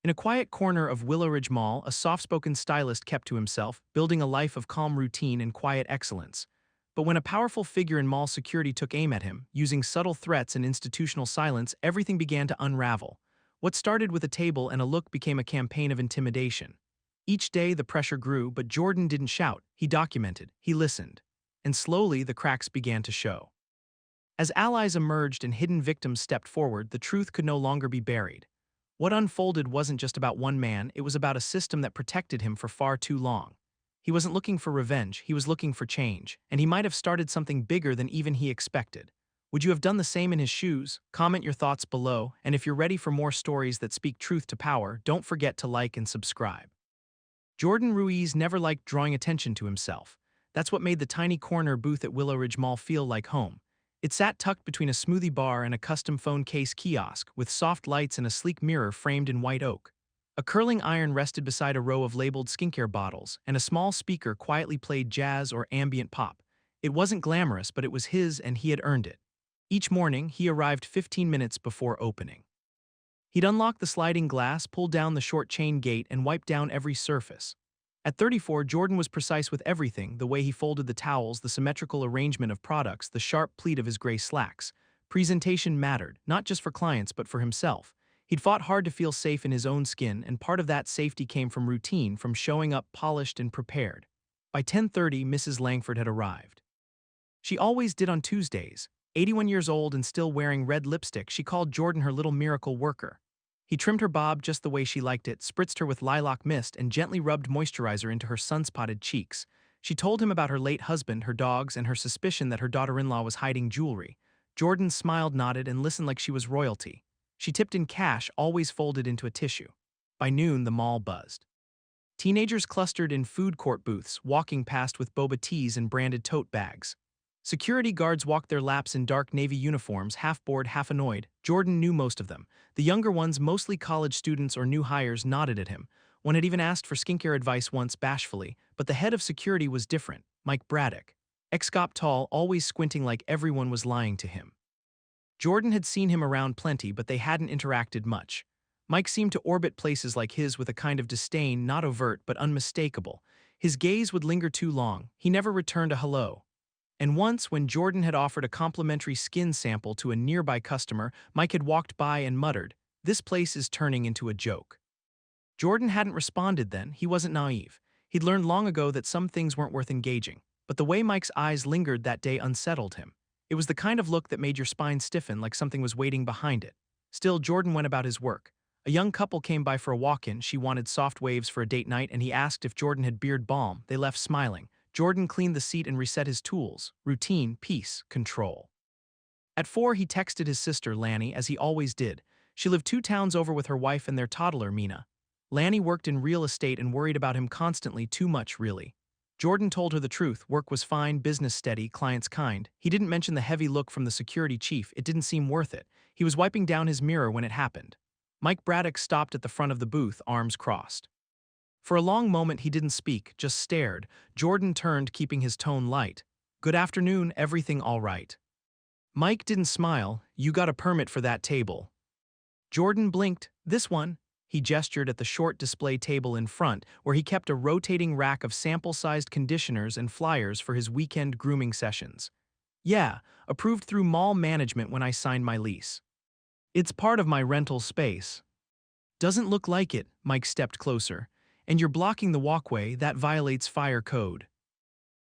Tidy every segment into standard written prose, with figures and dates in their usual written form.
In a quiet corner of Willow Ridge Mall, a soft-spoken stylist kept to himself, building a life of calm routine and quiet excellence. But when a powerful figure in mall security took aim at him, using subtle threats and institutional silence, everything began to unravel. What started with a table and a look became a campaign of intimidation. Each day the pressure grew, but Jordan didn't shout. He documented, he listened. And slowly the cracks began to show. As allies emerged and hidden victims stepped forward, the truth could no longer be buried. What unfolded wasn't just about one man, it was about a system that protected him for far too long. He wasn't looking for revenge, he was looking for change, and he might have started something bigger than even he expected. Would you have done the same in his shoes? Comment your thoughts below, and if you're ready for more stories that speak truth to power, don't forget to like and subscribe. Jordan Ruiz never liked drawing attention to himself. That's what made the tiny corner booth at Willow Ridge Mall feel like home. It sat tucked between a smoothie bar and a custom phone case kiosk, with soft lights and a sleek mirror framed in white oak. A curling iron rested beside a row of labeled skincare bottles, and a small speaker quietly played jazz or ambient pop. It wasn't glamorous, but it was his and he had earned it. Each morning, he arrived 15 minutes before opening. He'd unlock the sliding glass, pull down the short chain gate, and wipe down every surface. At 34, Jordan was precise with everything: the way he folded the towels, the symmetrical arrangement of products, the sharp pleat of his gray slacks. Presentation mattered, not just for clients but for himself. He'd fought hard to feel safe in his own skin, and part of that safety came from routine, from showing up polished and prepared. By 10:30, Mrs. Langford had arrived. She always did on Tuesdays. 81 years old and still wearing red lipstick, she called Jordan her little miracle worker. He trimmed her bob just the way she liked it, spritzed her with lilac mist, and gently rubbed moisturizer into her sun-spotted cheeks. She told him about her late husband, her dogs, and her suspicion that her daughter-in-law was hiding jewelry. Jordan smiled, nodded, and listened like she was royalty. She tipped in cash, always folded into a tissue. By noon, the mall buzzed. Teenagers clustered in food court booths, walking past with boba teas and branded tote bags. Security guards walked their laps in dark navy uniforms, half bored, half annoyed. Jordan knew most of them. The younger ones, mostly college students or new hires, nodded at him. One had even asked for skincare advice once, bashfully, but the head of security was different, Mike Braddock. Ex-cop, tall, always squinting like everyone was lying to him. Jordan had seen him around plenty, but they hadn't interacted much. Mike seemed to orbit places like his with a kind of disdain, not overt but unmistakable. His gaze would linger too long. He never returned a hello. And once, when Jordan had offered a complimentary skin sample to a nearby customer, Mike had walked by and muttered, "This place is turning into a joke." Jordan hadn't responded then. He wasn't naive. He'd learned long ago that some things weren't worth engaging. But the way Mike's eyes lingered that day unsettled him. It was the kind of look that made your spine stiffen, like something was waiting behind it. Still, Jordan went about his work. A young couple came by for a walk-in. She wanted soft waves for a date night, and he asked if Jordan had beard balm. They left smiling. Jordan cleaned the seat and reset his tools. Routine, peace, control. At 4, he texted his sister, Lanny, as he always did. She lived 2 towns over with her wife and their toddler, Mina. Lanny worked in real estate and worried about him constantly, too much, really. Jordan told her the truth. Work was fine, business steady, clients kind. He didn't mention the heavy look from the security chief. It didn't seem worth it. He was wiping down his mirror when it happened. Mike Braddock stopped at the front of the booth, arms crossed. For a long moment he didn't speak, just stared. Jordan turned, keeping his tone light. "Good afternoon, everything all right?" Mike didn't smile. "You got a permit for that table?" Jordan blinked. "This one?" He gestured at the short display table in front, where he kept a rotating rack of sample-sized conditioners and flyers for his weekend grooming sessions. "Yeah, approved through mall management when I signed my lease. It's part of my rental space." "Doesn't look like it." Mike stepped closer. "And you're blocking the walkway. That violates fire code."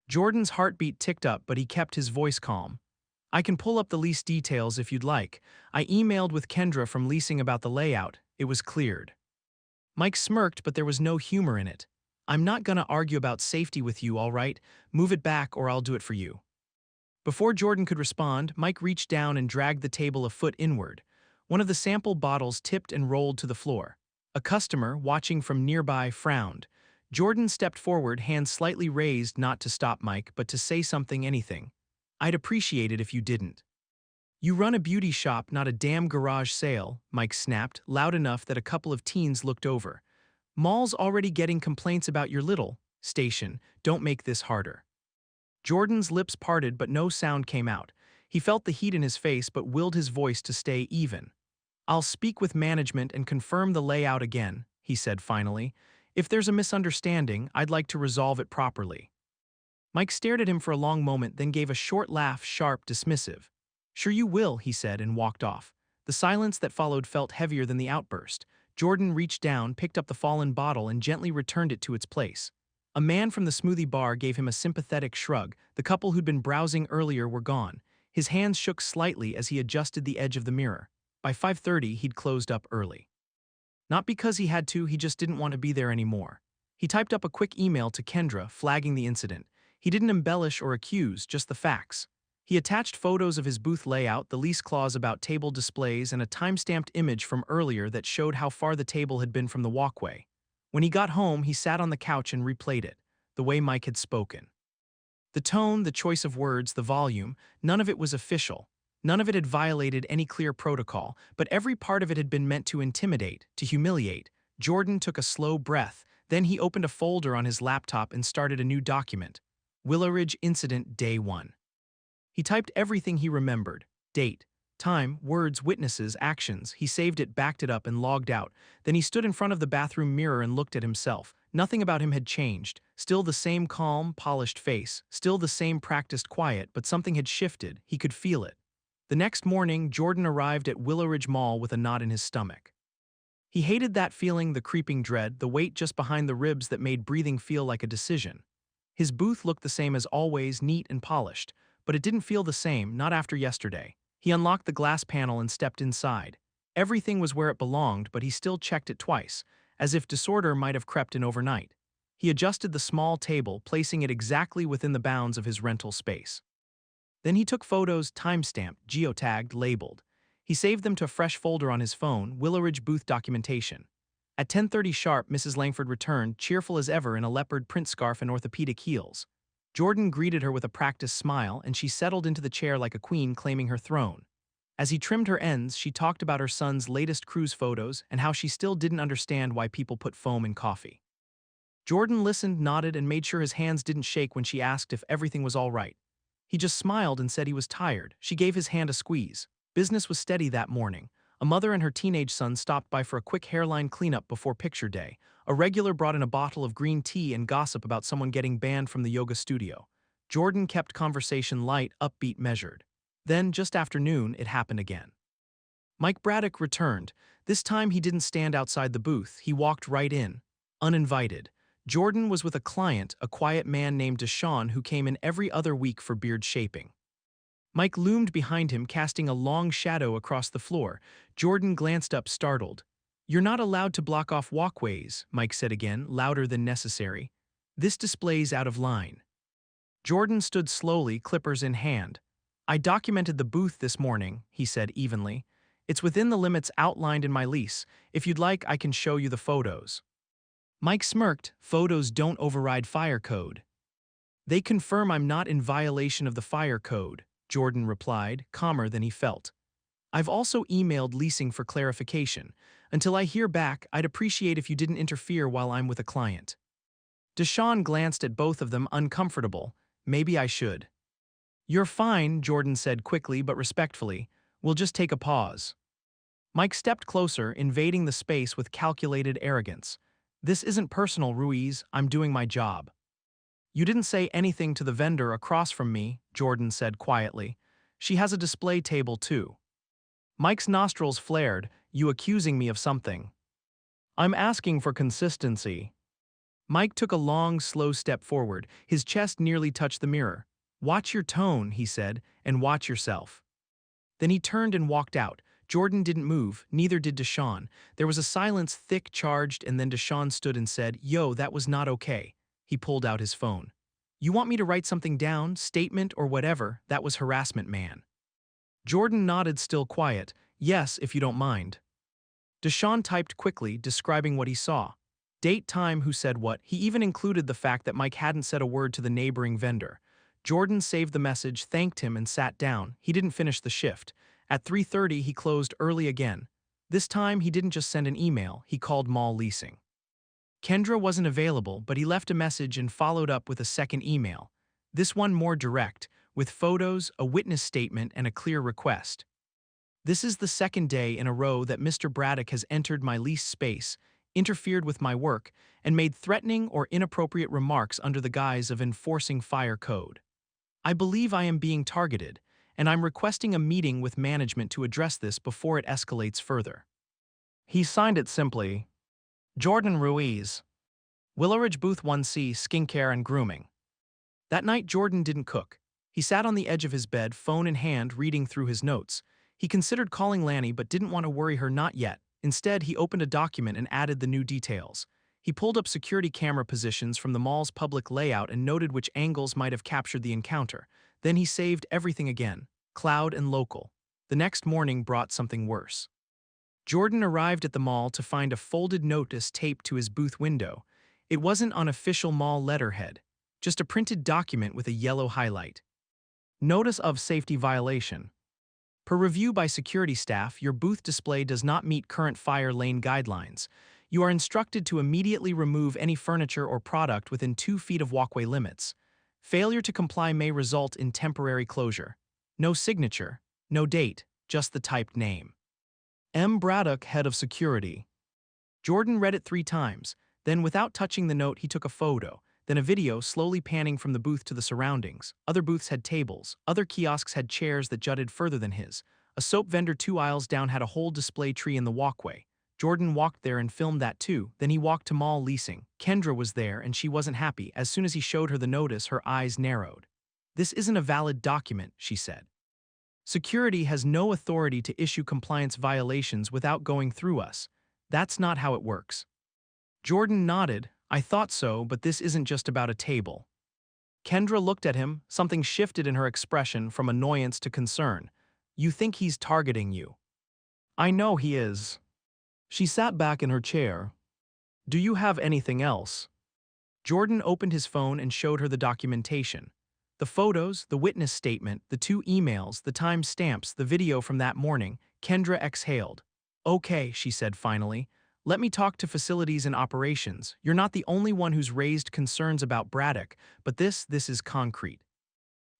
Jordan's heartbeat ticked up, but he kept his voice calm. "I can pull up the lease details if you'd like. I emailed with Kendra from leasing about the layout. It was cleared." Mike smirked, but there was no humor in it. "I'm not gonna argue about safety with you, all right? Move it back or I'll do it for you." Before Jordan could respond, Mike reached down and dragged the table a foot inward. One of the sample bottles tipped and rolled to the floor. A customer, watching from nearby, frowned. Jordan stepped forward, hands slightly raised, not to stop Mike, but to say something, anything. "I'd appreciate it if you didn't." "You run a beauty shop, not a damn garage sale," Mike snapped, loud enough that a couple of teens looked over. "Mall's already getting complaints about your little station. Don't make this harder." Jordan's lips parted, but no sound came out. He felt the heat in his face, but willed his voice to stay even. "I'll speak with management and confirm the layout again. he said finally. If there's a misunderstanding, I'd like to resolve it properly. Mike stared at him for a long moment, then gave a short laugh, sharp, dismissive. Sure you will, he said, and walked off. The silence that followed felt heavier than the outburst. Jordan reached down, picked up the fallen bottle, and gently returned it to its place. A man from the smoothie bar gave him a sympathetic shrug. The couple who'd been browsing earlier were gone. His hands shook slightly as he adjusted the edge of the mirror. By 5:30, he'd closed up early. Not because he had to, he just didn't want to be there anymore. He typed up a quick email to Kendra, flagging the incident. He didn't embellish or accuse, just the facts. He attached photos of his booth layout, the lease clause about table displays, and a time-stamped image from earlier that showed how far the table had been from the walkway. When he got home, he sat on the couch and replayed it, the way Mike had spoken. The tone, the choice of words, the volume, none of it was official. None of it had violated any clear protocol, but every part of it had been meant to intimidate, to humiliate. Jordan took a slow breath, then he opened a folder on his laptop and started a new document. Willow Ridge Incident Day 1. He typed everything he remembered. Date, time, words, witnesses, actions. He saved it, backed it up, and logged out. Then he stood in front of the bathroom mirror and looked at himself. Nothing about him had changed. Still the same calm, polished face. Still the same practiced quiet, but something had shifted. He could feel it. The next morning, Jordan arrived at Willow Ridge Mall with a knot in his stomach. He hated that feeling, the creeping dread, the weight just behind the ribs that made breathing feel like a decision. His booth looked the same as always, neat and polished, but it didn't feel the same, not after yesterday. He unlocked the glass panel and stepped inside. Everything was where it belonged, but he still checked it twice, as if disorder might have crept in overnight. He adjusted the small table, placing it exactly within the bounds of his rental space. Then he took photos, time-stamped, geotagged, labeled. He saved them to a fresh folder on his phone, Willow Ridge Booth Documentation. At 10:30 sharp, Mrs. Langford returned, cheerful as ever in a leopard print scarf and orthopedic heels. Jordan greeted her with a practiced smile, and she settled into the chair like a queen claiming her throne. As he trimmed her ends, she talked about her son's latest cruise photos and how she still didn't understand why people put foam in coffee. Jordan listened, nodded, and made sure his hands didn't shake when she asked if everything was all right. He just smiled and said he was tired. She gave his hand a squeeze. Business was steady that morning. A mother and her teenage son stopped by for a quick hairline cleanup before picture day. A regular brought in a bottle of green tea and gossip about someone getting banned from the yoga studio. Jordan kept conversation light, upbeat, measured. Then, just after noon, it happened again. Mike Braddock returned. This time he didn't stand outside the booth. He walked right in, uninvited. Jordan was with a client, a quiet man named Deshaun who came in every other week for beard shaping. Mike loomed behind him, casting a long shadow across the floor. Jordan glanced up, startled. "You're not allowed to block off walkways," Mike said again, louder than necessary. "This display's out of line." Jordan stood slowly, clippers in hand. "I documented the booth this morning," he said evenly. "It's within the limits outlined in my lease. If you'd like, I can show you the photos." Mike smirked. "Photos don't override fire code." "They confirm I'm not in violation of the fire code," Jordan replied, calmer than he felt. "I've also emailed leasing for clarification. Until I hear back, I'd appreciate if you didn't interfere while I'm with a client." Deshaun glanced at both of them, uncomfortable. "Maybe I should." "You're fine," Jordan said quickly but respectfully. "We'll just take a pause." Mike stepped closer, invading the space with calculated arrogance. "This isn't personal, Ruiz. I'm doing my job." "You didn't say anything to the vendor across from me," Jordan said quietly. "She has a display table too." Mike's nostrils flared. "You accusing me of something?" "I'm asking for consistency." Mike took a long, slow step forward. His chest nearly touched the mirror. "Watch your tone," he said, "and watch yourself." Then he turned and walked out. Jordan didn't move, neither did Deshaun. There was a silence, thick, charged, and then Deshaun stood and said, "Yo, that was not okay." He pulled out his phone. "You want me to write something down, statement or whatever? That was harassment, man." Jordan nodded, still quiet. "Yes, if you don't mind." Deshaun typed quickly, describing what he saw. Date, time, who said what. He even included the fact that Mike hadn't said a word to the neighboring vendor. Jordan saved the message, thanked him, and sat down. He didn't finish the shift. At 3:30, he closed early again. This time, he didn't just send an email, he called mall leasing. Kendra wasn't available, but he left a message and followed up with a second email. This one more direct, with photos, a witness statement, and a clear request. "This is the second day in a row that Mr. Braddock has entered my leased space. interfered with my work, and made threatening or inappropriate remarks under the guise of enforcing fire code. I believe I am being targeted, and I'm requesting a meeting with management to address this before it escalates further." He signed it simply, Jordan Ruiz, Willowridge Booth 1C, Skincare and Grooming. That night, Jordan didn't cook. He sat on the edge of his bed, phone in hand, reading through his notes. He considered calling Lanny but didn't want to worry her, not yet. Instead, he opened a document and added the new details. He pulled up security camera positions from the mall's public layout and noted which angles might have captured the encounter. Then he saved everything again, cloud and local. The next morning brought something worse. Jordan arrived at the mall to find a folded notice taped to his booth window. It wasn't on official mall letterhead, just a printed document with a yellow highlight. Notice of safety violation. Per review by security staff, your booth display does not meet current fire lane guidelines. You are instructed to immediately remove any furniture or product within 2 feet of walkway limits. Failure to comply may result in temporary closure. No signature, no date, just the typed name. M. Braddock, head of security. Jordan read it 3 times, then without touching the note he took a photo, then a video slowly panning from the booth to the surroundings. Other booths had tables, other kiosks had chairs that jutted further than his. A soap vendor 2 aisles down had a whole display tree in the walkway. Jordan walked there and filmed that too. Then he walked to mall leasing. Kendra was there and she wasn't happy. As soon as he showed her the notice, her eyes narrowed. "This isn't a valid document," she said. "Security has no authority to issue compliance violations without going through us. That's not how it works." Jordan nodded. "I thought so, but this isn't just about a table." Kendra looked at him. Something shifted in her expression from annoyance to concern. "You think he's targeting you?" "I know he is." She sat back in her chair. "Do you have anything else?" Jordan opened his phone and showed her the documentation. The photos, the witness statement, the 2 emails, the time stamps, the video from that morning. Kendra exhaled. "Okay," she said finally. "Let me talk to facilities and operations. You're not the only one who's raised concerns about Braddock, but this is concrete."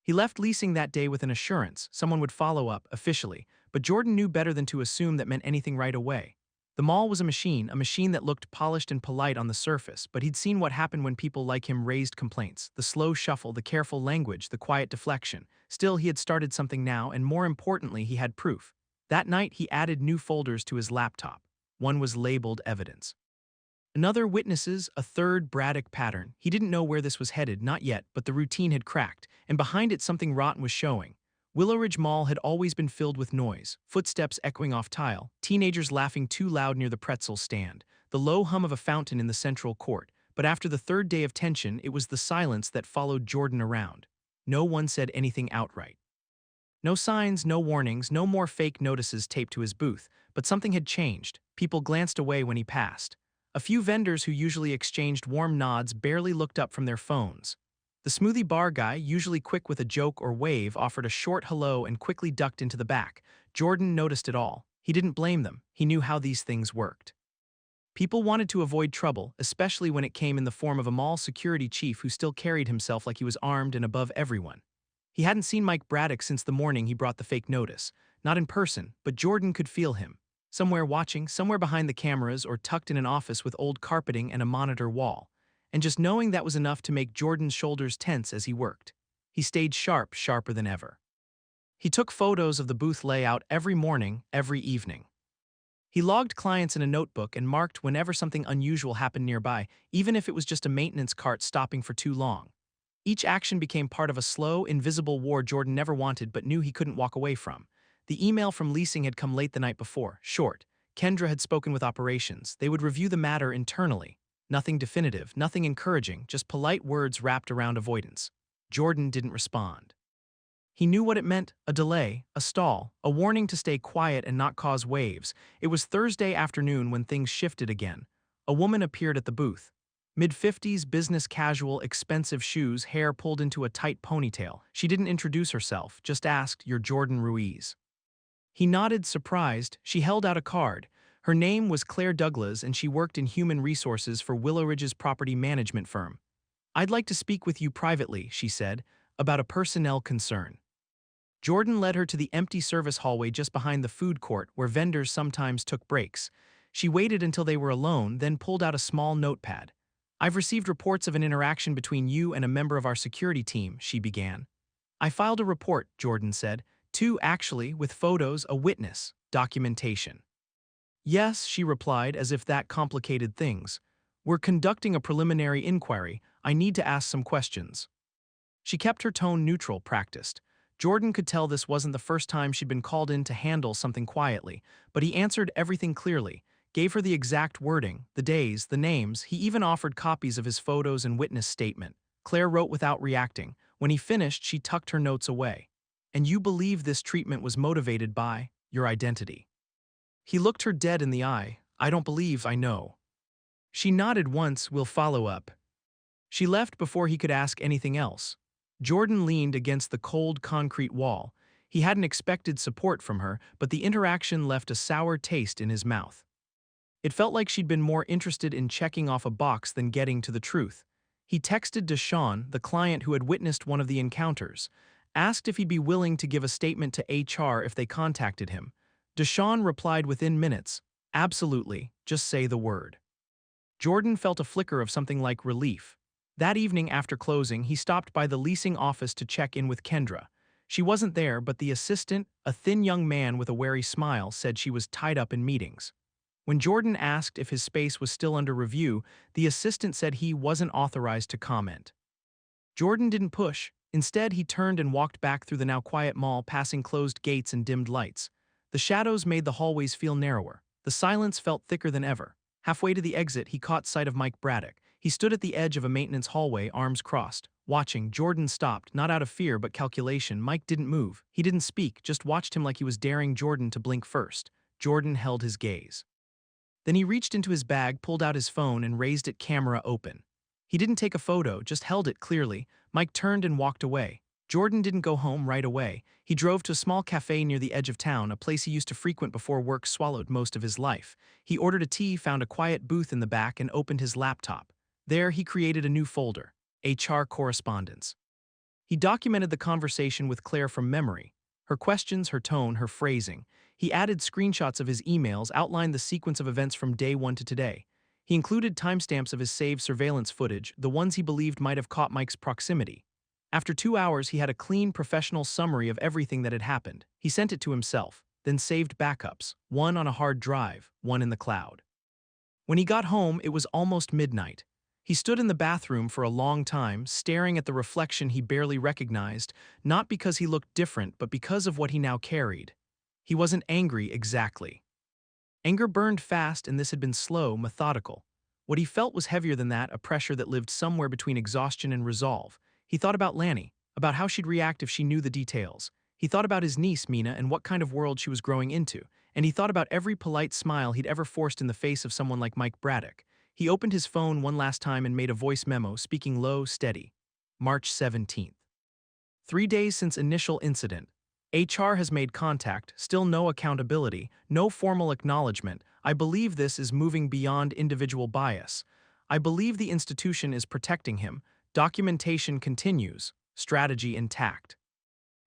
He left leasing that day with an assurance someone would follow up officially, but Jordan knew better than to assume that meant anything right away. The mall was a machine that looked polished and polite on the surface, but he'd seen what happened when people like him raised complaints, the slow shuffle, the careful language, the quiet deflection. Still, he had started something now, and more importantly, he had proof. That night, he added new folders to his laptop. One was labeled evidence. Another witnesses, a third Braddock pattern. He didn't know where this was headed, not yet, but the routine had cracked, and behind it something rotten was showing. Willowridge Mall had always been filled with noise, footsteps echoing off tile, teenagers laughing too loud near the pretzel stand, the low hum of a fountain in the central court. But after the 3rd day of tension, it was the silence that followed Jordan around. No one said anything outright. No signs, no warnings, no more fake notices taped to his booth, but something had changed. People glanced away when he passed. A few vendors who usually exchanged warm nods barely looked up from their phones. The smoothie bar guy, usually quick with a joke or wave, offered a short hello and quickly ducked into the back. Jordan noticed it all. He didn't blame them. He knew how these things worked. People wanted to avoid trouble, especially when it came in the form of a mall security chief who still carried himself like he was armed and above everyone. He hadn't seen Mike Braddock since the morning he brought the fake notice. Not in person, but Jordan could feel him. Somewhere watching, somewhere behind the cameras or tucked in an office with old carpeting and a monitor wall. And just knowing that was enough to make Jordan's shoulders tense as he worked. He stayed sharp, sharper than ever. He took photos of the booth layout every morning, every evening. He logged clients in a notebook and marked whenever something unusual happened nearby, even if it was just a maintenance cart stopping for too long. Each action became part of a slow, invisible war Jordan never wanted but knew he couldn't walk away from. The email from leasing had come late the night before, short. Kendra had spoken with operations. They would review the matter internally. Nothing definitive, nothing encouraging, just polite words wrapped around avoidance. Jordan didn't respond. He knew what it meant, a delay, a stall, a warning to stay quiet and not cause waves. It was Thursday afternoon when things shifted again. A woman appeared at the booth. Mid-50s, business casual, expensive shoes, hair pulled into a tight ponytail. She didn't introduce herself, just asked, "You're Jordan Ruiz." He nodded, surprised. She held out a card. Her name was Claire Douglas and she worked in human resources for Willowridge's property management firm. "I'd like to speak with you privately," she said, "about a personnel concern." Jordan led her to the empty service hallway just behind the food court where vendors sometimes took breaks. She waited until they were alone, then pulled out a small notepad. "I've received reports of an interaction between you and a member of our security team," she began. "I filed a report," Jordan said. "Two, actually, with photos, a witness, documentation." "Yes," she replied, as if that complicated things. "We're conducting a preliminary inquiry. I need to ask some questions." She kept her tone neutral, practiced. Jordan could tell this wasn't the first time she'd been called in to handle something quietly, but he answered everything clearly, gave her the exact wording, the days, the names. He even offered copies of his photos and witness statement. Claire wrote without reacting. When he finished, she tucked her notes away. "And you believe this treatment was motivated by your identity?" He looked her dead in the eye. "I don't believe I know." She nodded once. "We'll follow up." She left before he could ask anything else. Jordan leaned against the cold concrete wall. He hadn't expected support from her, but the interaction left a sour taste in his mouth. It felt like she'd been more interested in checking off a box than getting to the truth. He texted Deshawn, the client who had witnessed one of the encounters, asked if he'd be willing to give a statement to HR if they contacted him. Deshawn replied within minutes, "Absolutely, just say the word." Jordan felt a flicker of something like relief. That evening after closing, he stopped by the leasing office to check in with Kendra. She wasn't there, but the assistant, a thin young man with a wary smile, said she was tied up in meetings. When Jordan asked if his space was still under review, the assistant said he wasn't authorized to comment. Jordan didn't push. Instead, he turned and walked back through the now quiet mall, passing closed gates and dimmed lights. The shadows made the hallways feel narrower. The silence felt thicker than ever. Halfway to the exit, he caught sight of Mike Braddock. He stood at the edge of a maintenance hallway, arms crossed. Watching, Jordan stopped, not out of fear but calculation. Mike didn't move. He didn't speak, just watched him like he was daring Jordan to blink first. Jordan held his gaze. Then he reached into his bag, pulled out his phone, and raised it, camera open. He didn't take a photo, just held it clearly. Mike turned and walked away. Jordan didn't go home right away. He drove to a small cafe near the edge of town, a place he used to frequent before work swallowed most of his life. He ordered a tea, found a quiet booth in the back, and opened his laptop. There, he created a new folder, HR correspondence. He documented the conversation with Claire from memory. Her questions, her tone, her phrasing. He added screenshots of his emails, outlined the sequence of events from day one to today. He included timestamps of his saved surveillance footage, the ones he believed might have caught Mike's proximity. After 2 hours, he had a clean, professional summary of everything that had happened. He sent it to himself, then saved backups, one on a hard drive, one in the cloud. When he got home, it was almost midnight. He stood in the bathroom for a long time, staring at the reflection he barely recognized, not because he looked different, but because of what he now carried. He wasn't angry exactly. Anger burned fast, and this had been slow, methodical. What he felt was heavier than that, a pressure that lived somewhere between exhaustion and resolve. He thought about Lanny, about how she'd react if she knew the details. He thought about his niece, Mina, and what kind of world she was growing into. And he thought about every polite smile he'd ever forced in the face of someone like Mike Braddock. He opened his phone one last time and made a voice memo, speaking low, steady. March 17th. 3 days since initial incident. HR has made contact, still no accountability, no formal acknowledgement. I believe this is moving beyond individual bias. I believe the institution is protecting him. Documentation continues, strategy intact.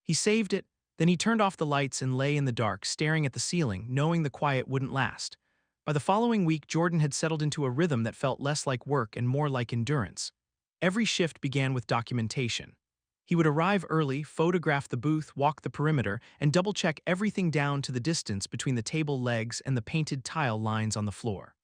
He saved it, then he turned off the lights and lay in the dark, staring at the ceiling, knowing the quiet wouldn't last. By the following week, Jordan had settled into a rhythm that felt less like work and more like endurance. Every shift began with documentation. He would arrive early, photograph the booth, walk the perimeter, and double-check everything down to the distance between the table legs and the painted tile lines on the floor.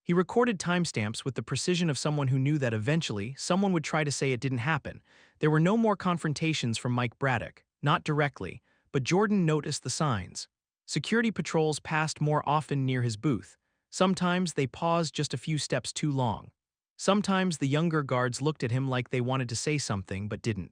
He recorded timestamps with the precision of someone who knew that eventually someone would try to say it didn't happen. There were no more confrontations from Mike Braddock, not directly, but Jordan noticed the signs. Security patrols passed more often near his booth. Sometimes they paused just a few steps too long. Sometimes the younger guards looked at him like they wanted to say something but didn't.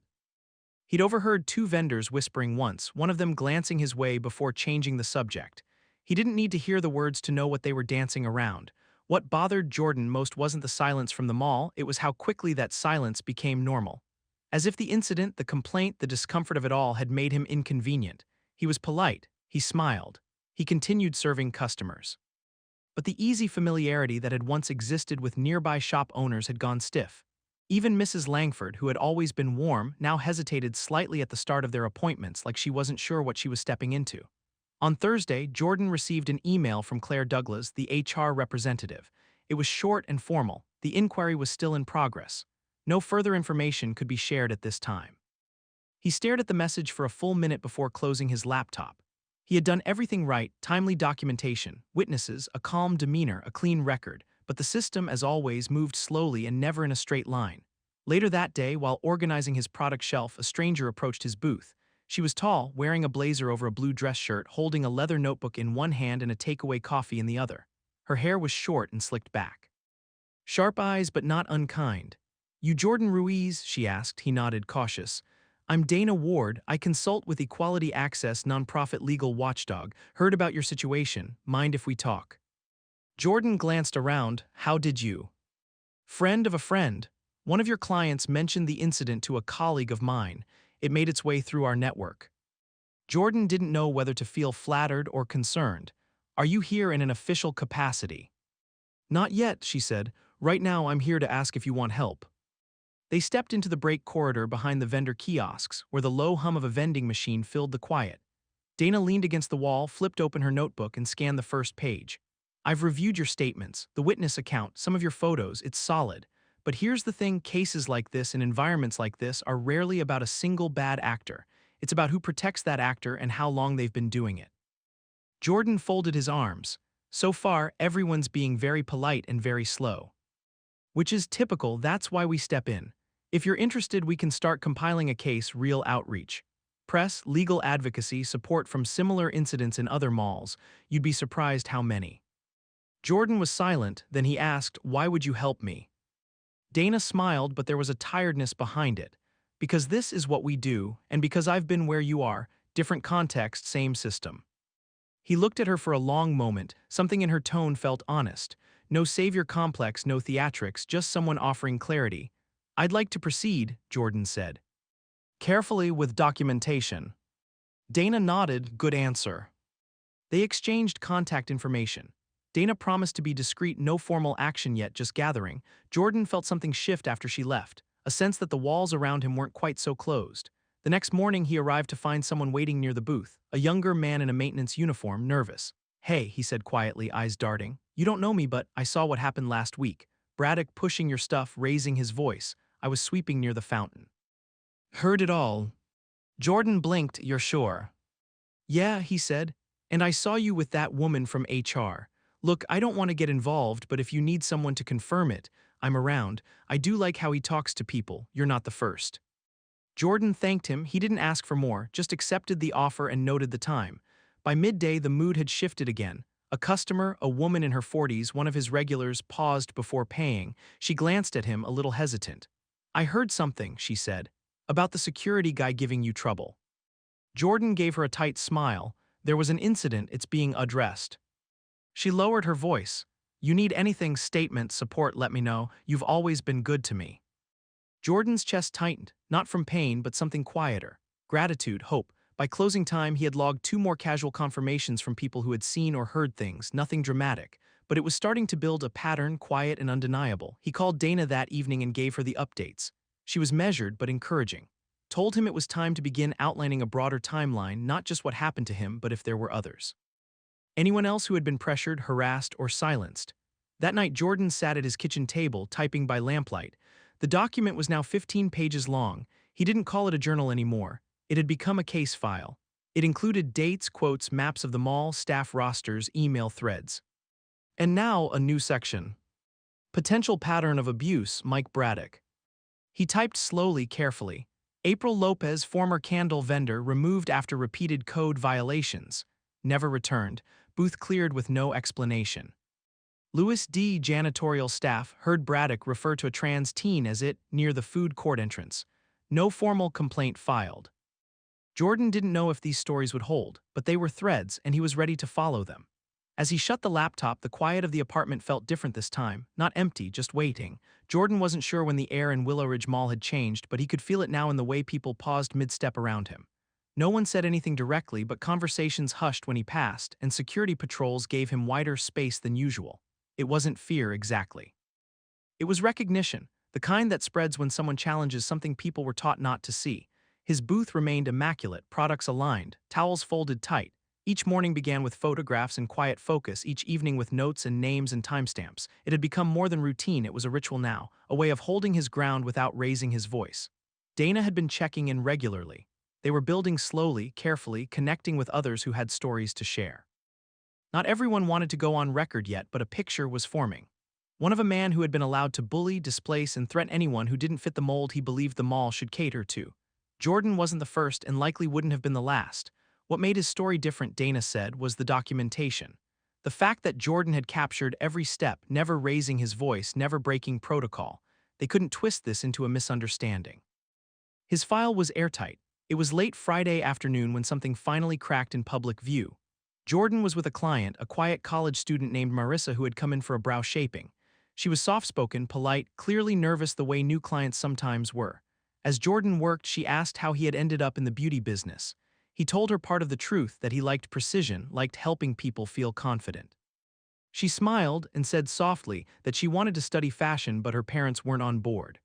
He'd overheard two vendors whispering once, one of them glancing his way before changing the subject. He didn't need to hear the words to know what they were dancing around. What bothered Jordan most wasn't the silence from the mall, it was how quickly that silence became normal. As if the incident, the complaint, the discomfort of it all had made him inconvenient. He was polite, he smiled, he continued serving customers. But the easy familiarity that had once existed with nearby shop owners had gone stiff. Even Mrs. Langford, who had always been warm, now hesitated slightly at the start of their appointments, like she wasn't sure what she was stepping into. On Thursday, Jordan received an email from Claire Douglas, the HR representative. It was short and formal. The inquiry was still in progress. No further information could be shared at this time. He stared at the message for a full minute before closing his laptop. He had done everything right: timely documentation, witnesses, a calm demeanor, a clean record, but the system, as always, moved slowly and never in a straight line. Later that day, while organizing his product shelf, a stranger approached his booth. She was tall, wearing a blazer over a blue dress shirt, holding a leather notebook in one hand and a takeaway coffee in the other. Her hair was short and slicked back. Sharp eyes, but not unkind. "You Jordan Ruiz?" she asked. He nodded, cautious. "I'm Dana Ward. I consult with Equality Access, nonprofit legal watchdog. Heard about your situation. Mind if we talk?" Jordan glanced around. "How did you?" "Friend of a friend. One of your clients mentioned the incident to a colleague of mine. It made its way through our network." Jordan didn't know whether to feel flattered or concerned. "Are you here in an official capacity?" "Not yet," she said. "Right now I'm here to ask if you want help." They stepped into the break corridor behind the vendor kiosks, where the low hum of a vending machine filled the quiet. Dana leaned against the wall, flipped open her notebook, and scanned the first page. "I've reviewed your statements, the witness account, some of your photos. It's solid. But here's the thing: cases like this and environments like this are rarely about a single bad actor. It's about who protects that actor and how long they've been doing it." Jordan folded his arms. "So far, everyone's being very polite and very slow. Which is typical. That's why we step in. If you're interested, we can start compiling a case, real outreach. Press, legal advocacy, support from similar incidents in other malls. You'd be surprised how many." Jordan was silent, then he asked, "Why would you help me?" Dana smiled, but there was a tiredness behind it. "Because this is what we do, and because I've been where you are, different context, same system." He looked at her for a long moment. Something in her tone felt honest. No savior complex, no theatrics, just someone offering clarity. "I'd like to proceed," Jordan said. "Carefully, with documentation." Dana nodded. "Good answer." They exchanged contact information. Dana promised to be discreet, no formal action yet, just gathering. Jordan felt something shift after she left, a sense that the walls around him weren't quite so closed. The next morning, he arrived to find someone waiting near the booth, a younger man in a maintenance uniform, nervous. "Hey," he said quietly, eyes darting. "You don't know me, but I saw what happened last week. Braddock pushing your stuff, raising his voice. I was sweeping near the fountain." "Heard it all." Jordan blinked. "You're sure?" "Yeah," he said. "And I saw you with that woman from HR. Look, I don't want to get involved, but if you need someone to confirm it, I'm around. I do like how he talks to people. You're not the first." Jordan thanked him. He didn't ask for more, just accepted the offer and noted the time. By midday, the mood had shifted again. A customer, a woman in her 40s, one of his regulars, paused before paying. She glanced at him, a little hesitant. "I heard something," she said, "about the security guy giving you trouble." Jordan gave her a tight smile. "There was an incident. It's being addressed." She lowered her voice. "You need anything, statement, support, let me know. You've always been good to me." Jordan's chest tightened, not from pain but something quieter. Gratitude, hope. By closing time, he had logged 2 more casual confirmations from people who had seen or heard things, nothing dramatic. But it was starting to build a pattern, quiet and undeniable. He called Dana that evening and gave her the updates. She was measured but encouraging. Told him it was time to begin outlining a broader timeline, not just what happened to him, but if there were others. Anyone else who had been pressured, harassed, or silenced. That night, Jordan sat at his kitchen table, typing by lamplight. The document was now 15 pages long. He didn't call it a journal anymore. It had become a case file. It included dates, quotes, maps of the mall, staff rosters, email threads. And now, a new section. Potential pattern of abuse, Mike Braddock. He typed slowly, carefully. April Lopez, former candle vendor, removed after repeated code violations. Never returned. Booth cleared with no explanation. Louis D., janitorial staff, heard Braddock refer to a trans teen as it, near the food court entrance. No formal complaint filed. Jordan didn't know if these stories would hold, but they were threads, and he was ready to follow them. As he shut the laptop, the quiet of the apartment felt different this time, not empty, just waiting. Jordan wasn't sure when the air in Willow Ridge Mall had changed, but he could feel it now in the way people paused mid-step around him. No one said anything directly, but conversations hushed when he passed, and security patrols gave him wider space than usual. It wasn't fear exactly. It was recognition, the kind that spreads when someone challenges something people were taught not to see. His booth remained immaculate, products aligned, towels folded tight. Each morning began with photographs and quiet focus, each evening with notes and names and timestamps. It had become more than routine, it was a ritual now, a way of holding his ground without raising his voice. Dana had been checking in regularly. They were building slowly, carefully, connecting with others who had stories to share. Not everyone wanted to go on record yet, but a picture was forming. One of a man who had been allowed to bully, displace, and threaten anyone who didn't fit the mold he believed the mall should cater to. Jordan wasn't the first and likely wouldn't have been the last. What made his story different, Dana said, was the documentation. The fact that Jordan had captured every step, never raising his voice, never breaking protocol. They couldn't twist this into a misunderstanding. His file was airtight. It was late Friday afternoon when something finally cracked in public view. Jordan was with a client, a quiet college student named Marissa who had come in for a brow shaping. She was soft-spoken, polite, clearly nervous the way new clients sometimes were. As Jordan worked, she asked how he had ended up in the beauty business. He told her part of the truth, that he liked precision, liked helping people feel confident. She smiled and said softly that she wanted to study fashion but her parents weren't on board.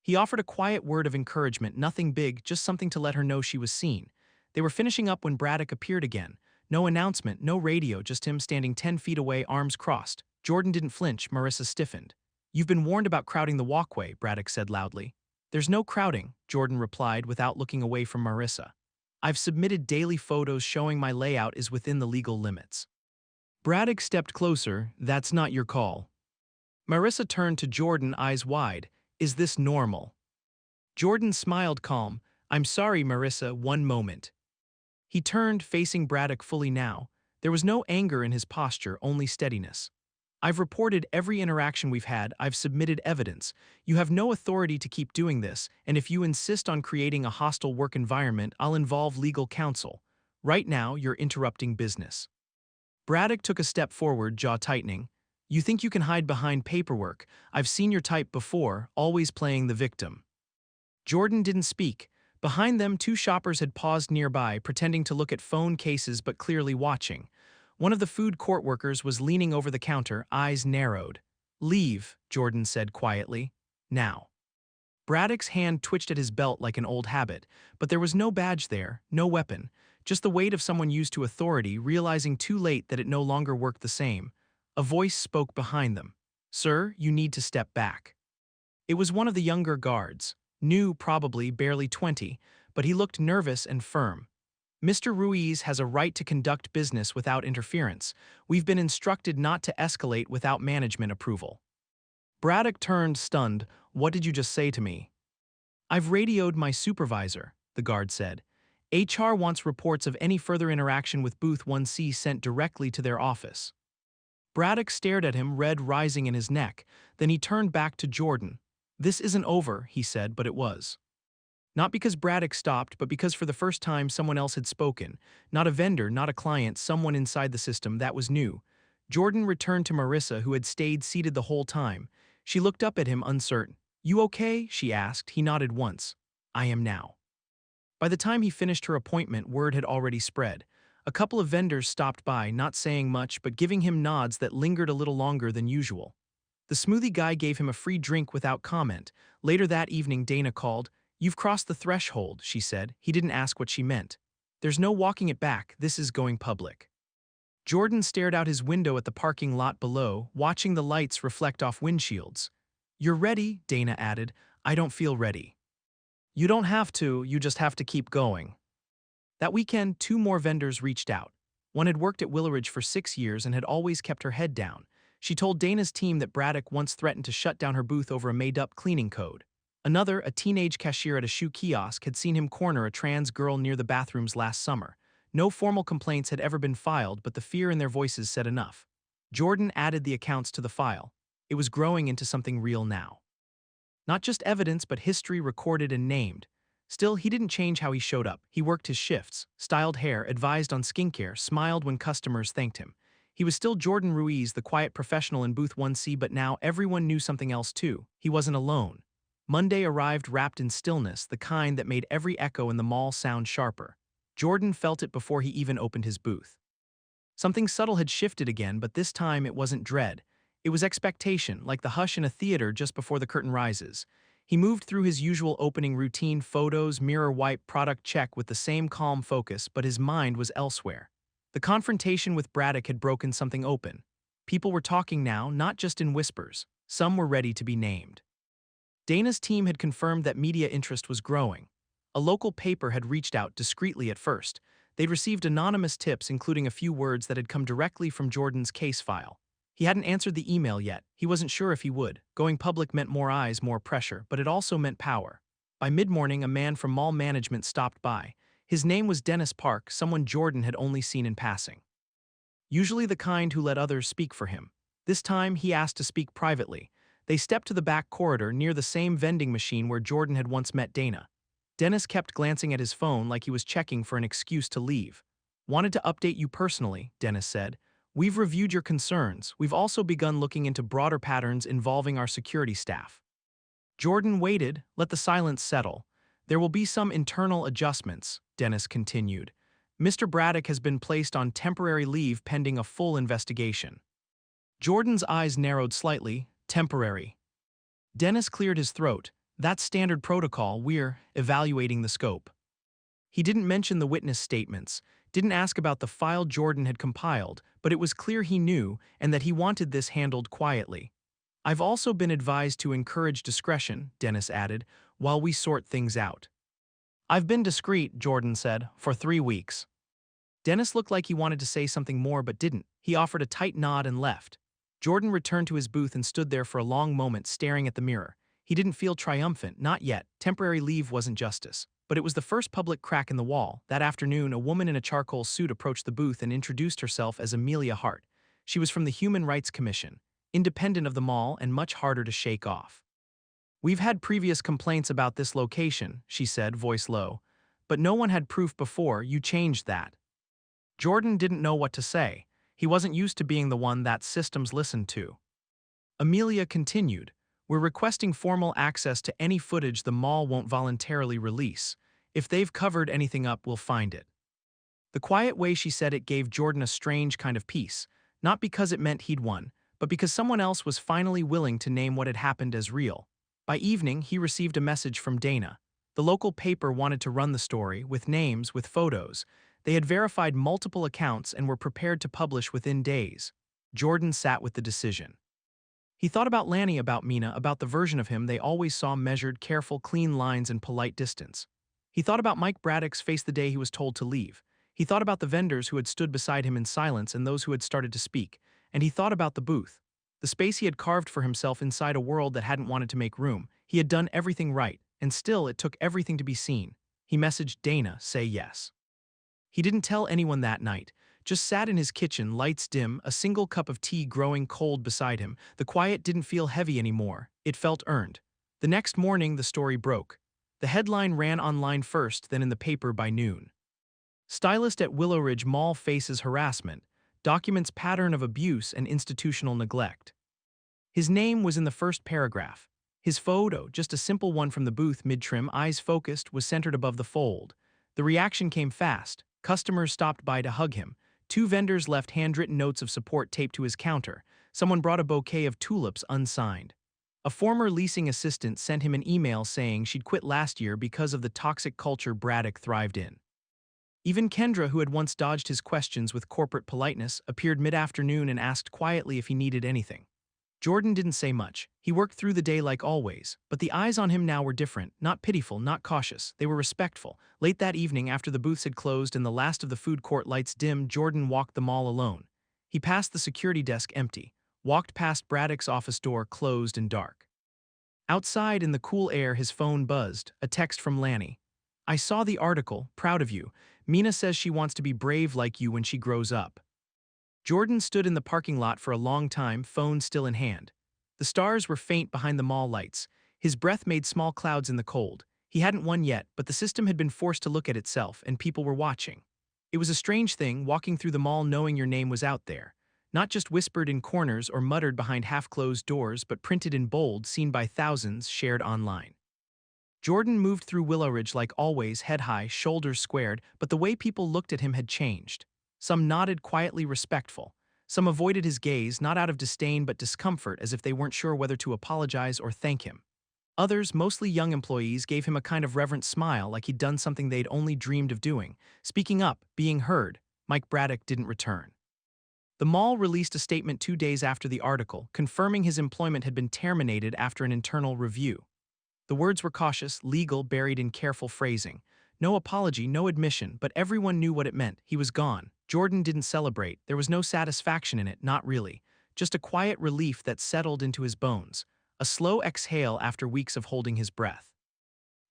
He offered a quiet word of encouragement, nothing big, just something to let her know she was seen. They were finishing up when Braddock appeared again. No announcement, no radio, just him standing 10 feet away, arms crossed. Jordan didn't flinch, Marissa stiffened. "You've been warned about crowding the walkway," Braddock said loudly. "There's no crowding," Jordan replied without looking away from Marissa. "I've submitted daily photos showing my layout is within the legal limits." Braddock stepped closer. "That's not your call." Marissa turned to Jordan, eyes wide. "Is this normal?" Jordan smiled calm. "I'm sorry, Marissa, one moment." He turned, facing Braddock fully now. There was no anger in his posture, only steadiness. "I've reported every interaction we've had, I've submitted evidence. You have no authority to keep doing this, and if you insist on creating a hostile work environment, I'll involve legal counsel. Right now, you're interrupting business." Braddock took a step forward, jaw tightening. "You think you can hide behind paperwork? I've seen your type before, always playing the victim." Jordan didn't speak. Behind them, two shoppers had paused nearby, pretending to look at phone cases but clearly watching. One of the food court workers was leaning over the counter, eyes narrowed. "Leave," Jordan said quietly. "Now." Braddock's hand twitched at his belt like an old habit, but there was no badge there, no weapon, just the weight of someone used to authority, realizing too late that it no longer worked the same. A voice spoke behind them. "Sir, you need to step back." It was one of the younger guards. New, probably, barely 20, but he looked nervous and firm. "Mr. Ruiz has a right to conduct business without interference. We've been instructed not to escalate without management approval." Braddock turned, stunned. "What did you just say to me?" "I've radioed my supervisor," the guard said. "HR wants reports of any further interaction with Booth 1C sent directly to their office." Braddock stared at him, red rising in his neck. Then he turned back to Jordan. "This isn't over," he said, but it was. Not because Braddock stopped, but because for the first time someone else had spoken. Not a vendor, not a client, someone inside the system. That was new. Jordan returned to Marissa, who had stayed seated the whole time. She looked up at him, uncertain. "You okay?" she asked. He nodded once. "I am now." By the time he finished her appointment, word had already spread. A couple of vendors stopped by, not saying much, but giving him nods that lingered a little longer than usual. The smoothie guy gave him a free drink without comment. Later that evening, Dana called. "You've crossed the threshold," she said. He didn't ask what she meant. "There's no walking it back. This is going public." Jordan stared out his window at the parking lot below, watching the lights reflect off windshields. "You're ready," Dana added. "I don't feel ready." "You don't have to, you just have to keep going." That weekend, two more vendors reached out. One had worked at Willowridge for 6 years and had always kept her head down. She told Dana's team that Braddock once threatened to shut down her booth over a made-up cleaning code. Another, a teenage cashier at a shoe kiosk, had seen him corner a trans girl near the bathrooms last summer. No formal complaints had ever been filed, but the fear in their voices said enough. Jordan added the accounts to the file. It was growing into something real now. Not just evidence, but history recorded and named. Still, he didn't change how he showed up. He worked his shifts, styled hair, advised on skincare, smiled when customers thanked him. He was still Jordan Ruiz, the quiet professional in Booth 1C, but now everyone knew something else too. He wasn't alone. Monday arrived wrapped in stillness, the kind that made every echo in the mall sound sharper. Jordan felt it before he even opened his booth. Something subtle had shifted again, but this time it wasn't dread. It was expectation, like the hush in a theater just before the curtain rises. He moved through his usual opening routine, photos, mirror wipe, product check with the same calm focus, but his mind was elsewhere. The confrontation with Braddock had broken something open. People were talking now, not just in whispers. Some were ready to be named. Dana's team had confirmed that media interest was growing. A local paper had reached out discreetly at first. They'd received anonymous tips, including a few words that had come directly from Jordan's case file. He hadn't answered the email yet. He wasn't sure if he would. Going public meant more eyes, more pressure, but it also meant power. By mid-morning, a man from mall management stopped by. His name was Dennis Park, someone Jordan had only seen in passing. Usually the kind who let others speak for him. This time, he asked to speak privately. They stepped to the back corridor near the same vending machine where Jordan had once met Dana. Dennis kept glancing at his phone like he was checking for an excuse to leave. "Wanted to update you personally," Dennis said. "We've reviewed your concerns. We've also begun looking into broader patterns involving our security staff." Jordan waited, let the silence settle. "There will be some internal adjustments," Dennis continued. "Mr. Braddock has been placed on temporary leave pending a full investigation." Jordan's eyes narrowed slightly. Temporary. Dennis cleared his throat. "That's standard protocol. We're evaluating the scope." He didn't mention the witness statements, didn't ask about the file Jordan had compiled, but it was clear he knew and that he wanted this handled quietly. "I've also been advised to encourage discretion," Dennis added, "while we sort things out." "I've been discreet," Jordan said, "for 3 weeks." Dennis looked like he wanted to say something more but didn't. He offered a tight nod and left. Jordan returned to his booth and stood there for a long moment staring at the mirror. He didn't feel triumphant, not yet. Temporary leave wasn't justice. But it was the first public crack in the wall. That afternoon, a woman in a charcoal suit approached the booth and introduced herself as Amelia Hart. She was from the Human Rights Commission, independent of the mall and much harder to shake off. "We've had previous complaints about this location," she said, voice low. "But no one had proof before. You changed that." Jordan didn't know what to say. He wasn't used to being the one that systems listened to. Amelia continued, "We're requesting formal access to any footage the mall won't voluntarily release. If they've covered anything up, we'll find it." The quiet way she said it gave Jordan a strange kind of peace, not because it meant he'd won, but because someone else was finally willing to name what had happened as real. By evening, he received a message from Dana. The local paper wanted to run the story, with names, with photos. They had verified multiple accounts and were prepared to publish within days. Jordan sat with the decision. He thought about Lanny, about Mina, about the version of him they always saw: measured, careful, clean lines and polite distance. He thought about Mike Braddock's face the day he was told to leave. He thought about the vendors who had stood beside him in silence and those who had started to speak. And he thought about the booth, the space he had carved for himself inside a world that hadn't wanted to make room. He had done everything right, and still it took everything to be seen. He messaged Dana, "Say yes." He didn't tell anyone that night, just sat in his kitchen, lights dim, a single cup of tea growing cold beside him. The quiet didn't feel heavy anymore. It felt earned. The next morning, the story broke. The headline ran online first, then in the paper by noon. "Stylist at Willow Ridge Mall faces harassment, documents pattern of abuse and institutional neglect." His name was in the first paragraph. His photo, just a simple one from the booth mid-trim, eyes focused, was centered above the fold. The reaction came fast. Customers stopped by to hug him. 2 vendors left handwritten notes of support taped to his counter. Someone brought a bouquet of tulips unsigned. A former leasing assistant sent him an email saying she'd quit last year because of the toxic culture Braddock thrived in. Even Kendra, who had once dodged his questions with corporate politeness, appeared mid-afternoon and asked quietly if he needed anything. Jordan didn't say much. He worked through the day like always, but the eyes on him now were different, not pitiful, not cautious. They were respectful. Late that evening, after the booths had closed and the last of the food court lights dimmed, Jordan walked the mall alone. He passed the security desk empty, walked past Braddock's office door closed and dark. Outside in the cool air, his phone buzzed, a text from Lanny. "I saw the article, proud of you. Mina says she wants to be brave like you when she grows up." Jordan stood in the parking lot for a long time, phone still in hand. The stars were faint behind the mall lights. His breath made small clouds in the cold. He hadn't won yet, but the system had been forced to look at itself, and people were watching. It was a strange thing, walking through the mall knowing your name was out there. Not just whispered in corners or muttered behind half-closed doors, but printed in bold, seen by thousands, shared online. Jordan moved through Willow Ridge like always, head high, shoulders squared, but the way people looked at him had changed. Some nodded quietly respectful. Some avoided his gaze, not out of disdain but discomfort, as if they weren't sure whether to apologize or thank him. Others, mostly young employees, gave him a kind of reverent smile, like he'd done something they'd only dreamed of doing, speaking up, being heard. Mike Braddock didn't return. The mall released a statement 2 days after the article, confirming his employment had been terminated after an internal review. The words were cautious, legal, buried in careful phrasing. No apology, no admission, but everyone knew what it meant. He was gone. Jordan didn't celebrate. There was no satisfaction in it, not really. Just a quiet relief that settled into his bones. A slow exhale after weeks of holding his breath.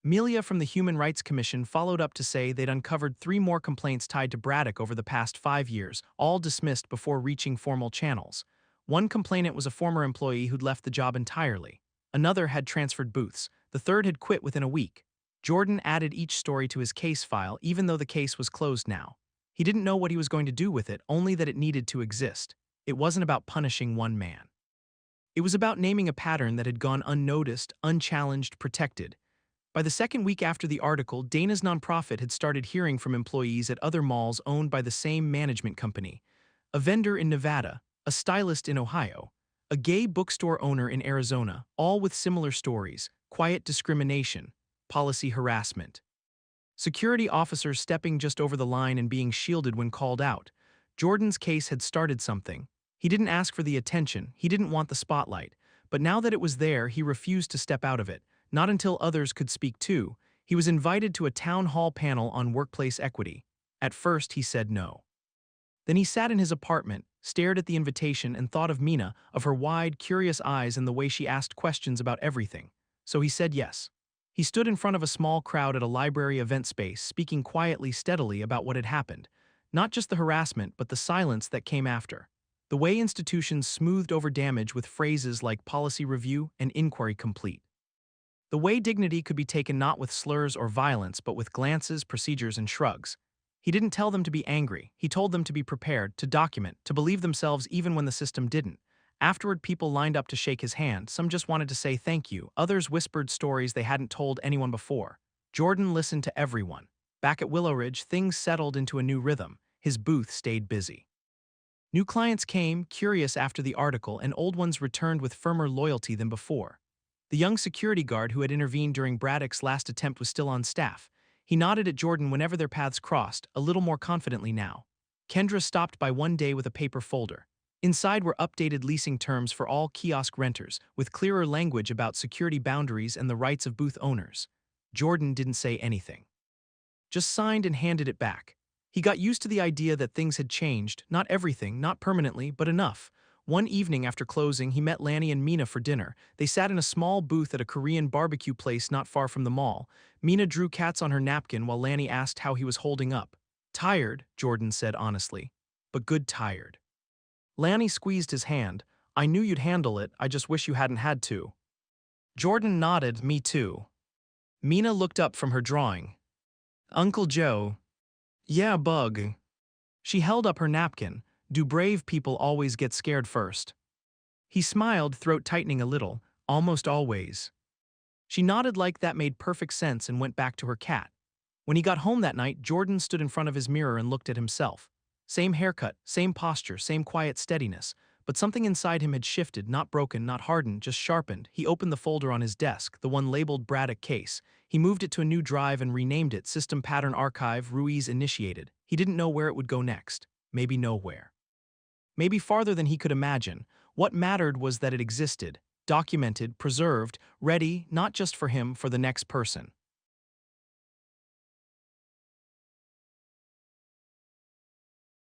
Melia from the Human Rights Commission followed up to say they'd uncovered 3 more complaints tied to Braddock over the past 5 years, all dismissed before reaching formal channels. One complainant was a former employee who'd left the job entirely. Another had transferred booths. The third had quit within a week. Jordan added each story to his case file, even though the case was closed now. He didn't know what he was going to do with it, only that it needed to exist. It wasn't about punishing one man. It was about naming a pattern that had gone unnoticed, unchallenged, protected. By the second week after the article, Dana's nonprofit had started hearing from employees at other malls owned by the same management company. A vendor in Nevada, a stylist in Ohio, a gay bookstore owner in Arizona, all with similar stories: quiet discrimination, policy harassment. Security officers stepping just over the line and being shielded when called out. Jordan's case had started something. He didn't ask for the attention, he didn't want the spotlight, but now that it was there, he refused to step out of it. Not until others could speak too. He was invited to a town hall panel on workplace equity. At first, he said no. Then he sat in his apartment, stared at the invitation, and thought of Mina, of her wide, curious eyes and the way she asked questions about everything. So he said yes. He stood in front of a small crowd at a library event space, speaking quietly, steadily about what had happened. Not just the harassment, but the silence that came after. The way institutions smoothed over damage with phrases like policy review and inquiry complete. The way dignity could be taken not with slurs or violence, but with glances, procedures, and shrugs. He didn't tell them to be angry. He told them to be prepared, to document, to believe themselves even when the system didn't. Afterward, people lined up to shake his hand. Some just wanted to say thank you. Others whispered stories they hadn't told anyone before. Jordan listened to everyone. Back at Willow Ridge, things settled into a new rhythm. His booth stayed busy. New clients came, curious after the article, and old ones returned with firmer loyalty than before. The young security guard who had intervened during Braddock's last attempt was still on staff. He nodded at Jordan whenever their paths crossed, a little more confidently now. Kendra stopped by one day with a paper folder. Inside were updated leasing terms for all kiosk renters, with clearer language about security boundaries and the rights of booth owners. Jordan didn't say anything. Just signed and handed it back. He got used to the idea that things had changed, not everything, not permanently, but enough. One evening after closing, he met Lanny and Mina for dinner. They sat in a small booth at a Korean barbecue place not far from the mall. Mina drew cats on her napkin while Lanny asked how he was holding up. Tired, Jordan said honestly, but good tired. Lanny squeezed his hand. I knew you'd handle it, I just wish you hadn't had to. Jordan nodded, me too. Mina looked up from her drawing. Uncle Joe. Yeah, bug. She held up her napkin. Do brave people always get scared first? He smiled, throat tightening a little. Almost always. She nodded like that made perfect sense and went back to her cat. When he got home that night, Jordan stood in front of his mirror and looked at himself. Same haircut, same posture, same quiet steadiness. But something inside him had shifted, not broken, not hardened, just sharpened. He opened the folder on his desk, the one labeled Braddock Case. He moved it to a new drive and renamed it System Pattern Archive Ruiz Initiated. He didn't know where it would go next. Maybe nowhere. Maybe farther than he could imagine. What mattered was that it existed, documented, preserved, ready, not just for him, for the next person.